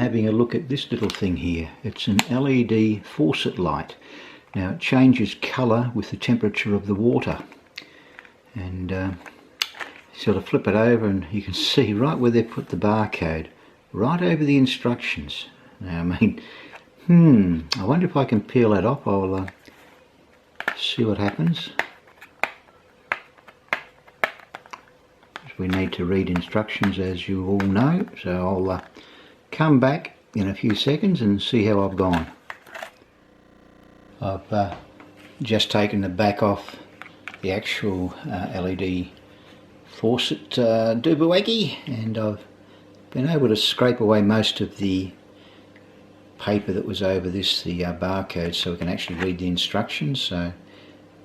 having a look at this little thing here. It's an LED faucet light. Now it changes colour with the temperature of the water, and sort of flip it over and you can see right where they put the barcode, right over the instructions. Now I mean, I wonder if I can peel that off. I'll see what happens. We need to read instructions, as you all know, so I'll come back in a few seconds and see how I've gone. I've just taken the back off the actual LED faucet doobiewaggy, and I've been able to scrape away most of the paper that was over this, the barcode, so we can actually read the instructions. So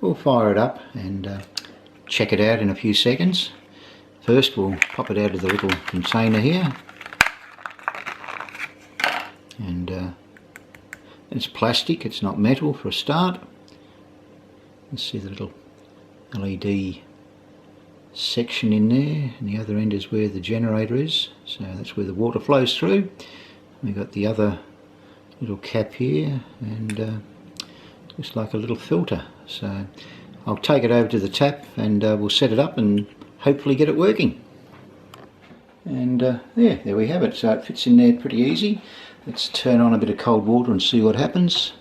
we'll fire it up and check it out in a few seconds. First we'll pop it out of the little container here, and it's plastic, it's not metal for a start. You can see the little LED section in there, and the other end is where the generator is, so that's where the water flows through. We've got the other little cap here, and looks like a little filter. So I'll take it over to the tap and we'll set it up and hopefully get it working. And yeah, there we have it. So it fits in there pretty easy. Let's turn on a bit of cold water and see what happens.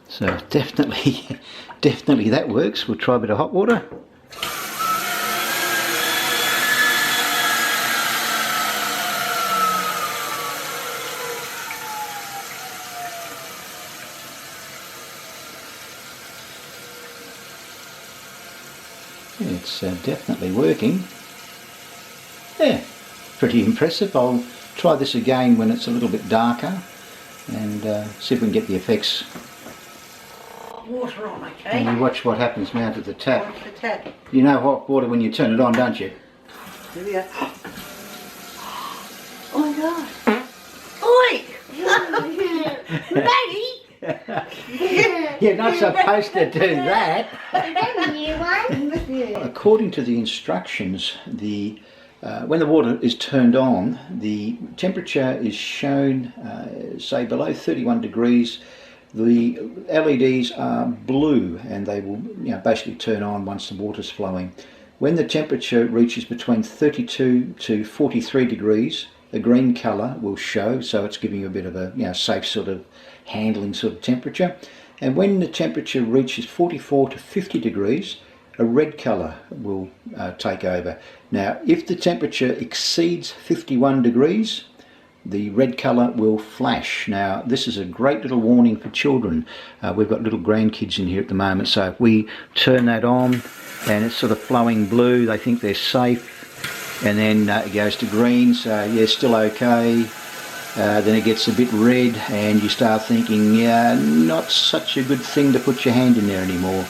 So definitely that works. We'll try a bit of hot water. It's definitely working. Yeah, pretty impressive. I'll try this again when it's a little bit darker and see if we can get the effects. Water on, okay? And you watch what happens now to the tap. Watch the tap. You know hot water when you turn it on, don't you? Here we go. Oh my God! Oi! Maggie! You're not supposed to do that. According to the instructions, when the water is turned on, the temperature is shown, say below 31 degrees. The LEDs are blue, and they will, basically turn on once the water's flowing. When the temperature reaches between 32 to 43 degrees, a green colour will show, so it's giving you a bit of a safe sort of handling sort of temperature. And when the temperature reaches 44 to 50 degrees, a red colour will take over. Now, if the temperature exceeds 51 degrees, the red colour will flash. Now, this is a great little warning for children. We've got little grandkids in here at the moment, so if we turn that on and it's sort of flowing blue, they think they're safe, and then it goes to green, so yeah, still okay. Then it gets a bit red and you start thinking, yeah, not such a good thing to put your hand in there anymore.